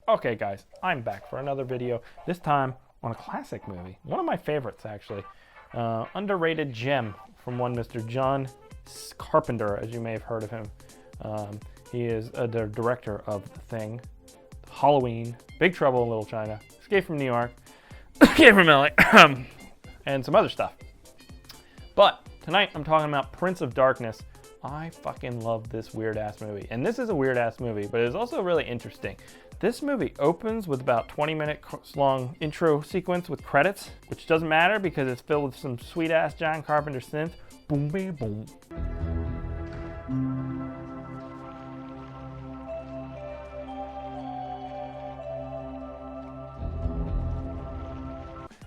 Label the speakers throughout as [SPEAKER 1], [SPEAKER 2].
[SPEAKER 1] Okay guys, I'm back for another video, this time on a classic movie. One of my favorites actually. Underrated gem from one Mr. John Carpenter, as you may have heard of him. He is the director of The Thing, Halloween, Big Trouble in Little China, Escape from New York, Escape from LA, and some other stuff. But tonight I'm talking about Prince of Darkness. I fucking love this weird ass movie. And this is a weird ass movie, but it's also really interesting. This movie opens with about 20-minute long intro sequence with credits, which doesn't matter because it's filled with some sweet ass John Carpenter synth. Boom, bam, boom.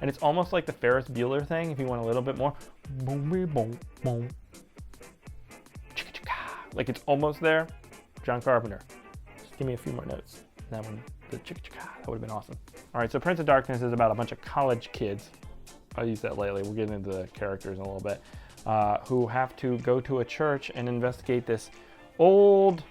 [SPEAKER 1] And it's almost like the Ferris Bueller thing, if you want a little bit more. Boom, bam, boom, boom. Like it's almost there. John Carpenter. Just give me a few more notes. That one, the chicka-chicka, that would have been awesome. All right, so Prince of Darkness is about a bunch of college kids. I'll use that lately. We'll get into the characters in a little bit. Who have to go to a church and investigate this old,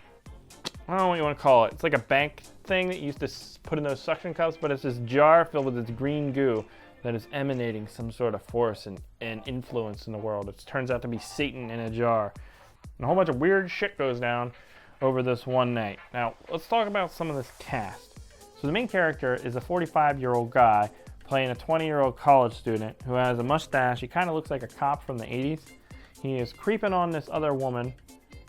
[SPEAKER 1] I don't know what you want to call it. It's like a bank thing that you used to put in those suction cups, but it's this jar filled with this green goo that is emanating some sort of force and influence in the world. It turns out to be Satan in a jar. And a whole bunch of weird shit goes down over this one night. Now, let's talk about some of this cast. So the main character is a 45-year-old guy playing a 20-year-old college student who has a mustache. He kind of looks like a cop from the 80s. He is creeping on this other woman,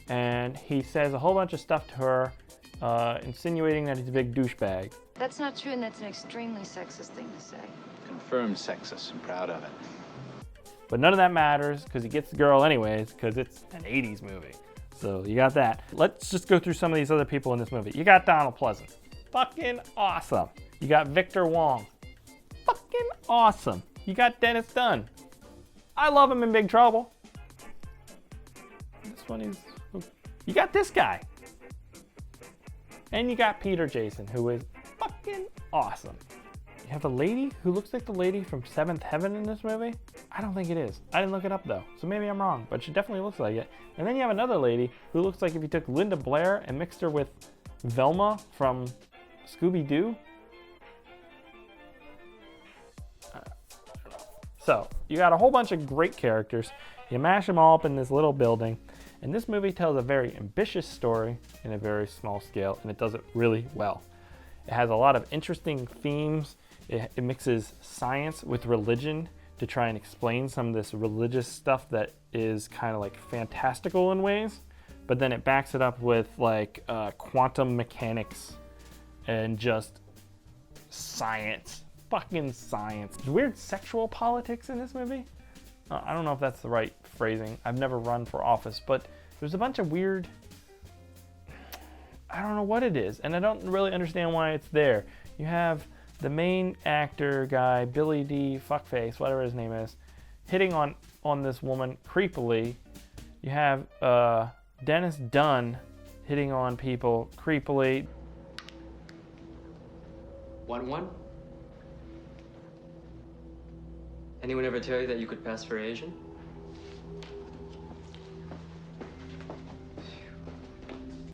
[SPEAKER 1] and he says a whole bunch of stuff to her, insinuating that he's a big douchebag.
[SPEAKER 2] That's not true, and that's an extremely sexist thing to say.
[SPEAKER 3] Confirmed sexist. I'm proud of it.
[SPEAKER 1] But none of that matters because he gets the girl anyways because it's an 80s movie. So you got that. Let's just go through some of these other people in this movie. You got Donald Pleasant. Fucking awesome. You got Victor Wong. Fucking awesome. You got Dennis Dunn. I love him in Big Trouble. This one is... You got this guy. And you got Peter Jason, who is fucking awesome. You have a lady who looks like the lady from Seventh Heaven in this movie. I don't think it is. I didn't look it up though, so maybe I'm wrong, but she definitely looks like it. And then you have another lady who looks like if you took Linda Blair and mixed her with Velma from Scooby-Doo. So you got a whole bunch of great characters. You mash them all up in this little building. And this movie tells a very ambitious story in a very small scale, and it does it really well. It has a lot of interesting themes. It mixes science with religion to try and explain some of this religious stuff that is kind of like fantastical in ways, but then it backs it up with like quantum mechanics and just science, fucking science. There's weird sexual politics in this movie. I don't know if that's the right phrasing. I've never run for office, but there's a bunch of weird, I don't know what it is, and I don't really understand why it's there. You have the main actor guy, Billy D. Fuckface, whatever his name is, hitting on this woman creepily. You have Dennis Dunn hitting on people creepily.
[SPEAKER 4] 1-1? Anyone ever tell you that you could pass for Asian?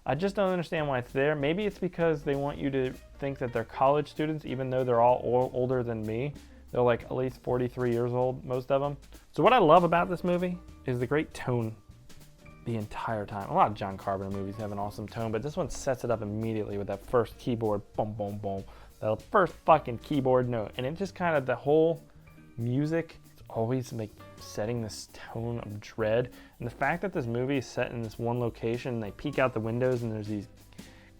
[SPEAKER 1] I just don't understand why it's there. Maybe it's because they want you to think that they're college students, even though they're all older than me. They're like at least 43 years old, most of them. So what I love about this movie is the great tone the entire time. A lot of John Carpenter movies have an awesome tone, but this one sets it up immediately with that first keyboard, boom, boom, boom. The first fucking keyboard note. And it just kind of, the whole music, it's always like setting this tone of dread. And the fact that this movie is set in this one location, and they peek out the windows and there's these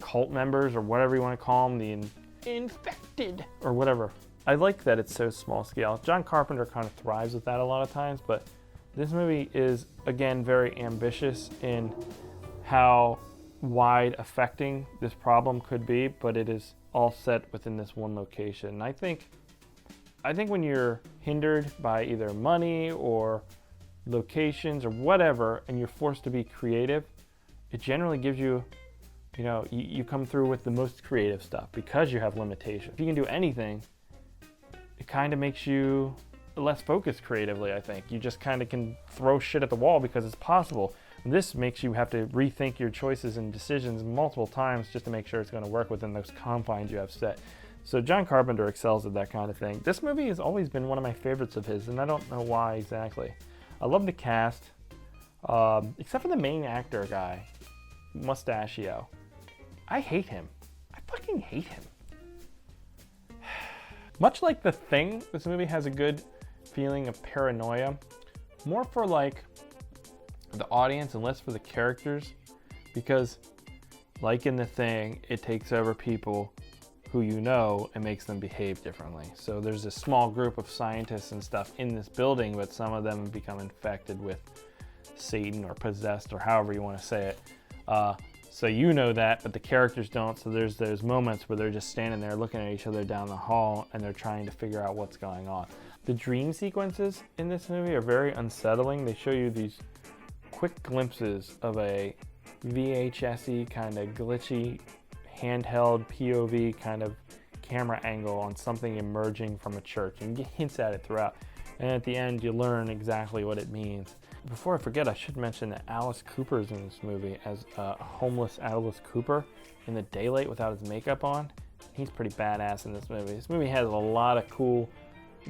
[SPEAKER 1] cult members or whatever you want to call them, the infected or whatever. I like that it's so small scale. John Carpenter kind of thrives with that a lot of times, but this movie is, again, very ambitious in how wide affecting this problem could be, but it is all set within this one location. And I think when you're hindered by either money or locations or whatever, and you're forced to be creative, it generally gives you, you come through with the most creative stuff because you have limitations. If you can do anything, it kind of makes you less focused creatively, I think. You just kind of can throw shit at the wall because it's possible. This makes you have to rethink your choices and decisions multiple times just to make sure it's going to work within those confines you have set. So John Carpenter excels at that kind of thing. This movie has always been one of my favorites of his, and I don't know why exactly. I love the cast, except for the main actor guy, Mustachio. I hate him. I fucking hate him. Much like The Thing, this movie has a good feeling of paranoia, more for like the audience and less for the characters, because like in The Thing, it takes over people who you know and makes them behave differently. So there's a small group of scientists and stuff in this building, but some of them become infected with Satan or possessed or however you want to say it. So you know that, but the characters don't. So there's those moments where they're just standing there looking at each other down the hall and they're trying to figure out what's going on. The dream sequences in this movie are very unsettling. They show you these quick glimpses of a VHS-y kind of glitchy handheld POV kind of camera angle on something emerging from a church, and you get hints at it throughout, and at the end you learn exactly what it means. Before I forget, I should mention that Alice Cooper's in this movie as a homeless Alice Cooper in the daylight without his makeup on. He's pretty badass in this movie. This movie has a lot of cool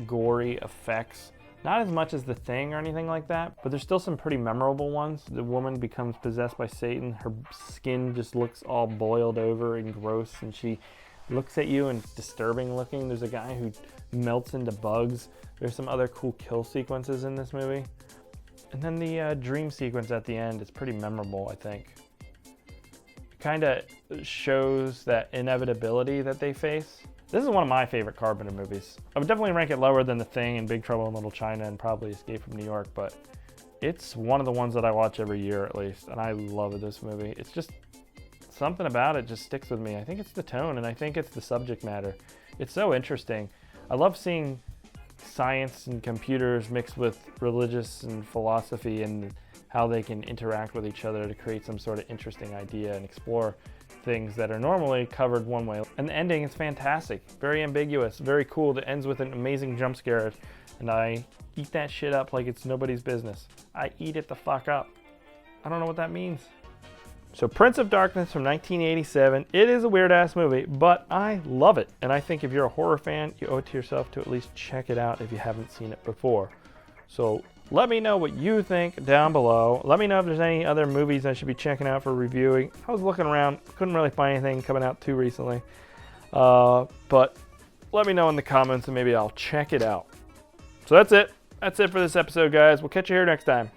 [SPEAKER 1] gory effects. Not as much as The Thing or anything like that, but there's still some pretty memorable ones. The woman becomes possessed by Satan. Her skin just looks all boiled over and gross, and she looks at you and it's disturbing looking. There's a guy who melts into bugs. There's some other cool kill sequences in this movie. And then the dream sequence at the end is pretty memorable, I think. It kind of shows that inevitability that they face. This is one of my favorite Carpenter movies. I would definitely rank it lower than The Thing and Big Trouble in Little China and probably Escape from New York, but it's one of the ones that I watch every year at least, and I love this movie. It's just something about it just sticks with me. I think it's the tone, and I think it's the subject matter. It's so interesting. I love seeing science and computers mixed with religious and philosophy and how they can interact with each other to create some sort of interesting idea and explore things that are normally covered one way. And the ending is fantastic, very ambiguous, very cool. It ends with an amazing jump scare, and I eat that shit up like it's nobody's business. I eat it the fuck up. I don't know what that means. So Prince of Darkness from 1987, it is a weird ass movie, but I love it. And I think if you're a horror fan, you owe it to yourself to at least check it out if you haven't seen it before. So let me know what you think down below. Let me know if there's any other movies I should be checking out for reviewing. I was looking around, couldn't really find anything coming out too recently. But let me know in the comments and maybe I'll check it out. So that's it. That's it for this episode, guys. We'll catch you here next time.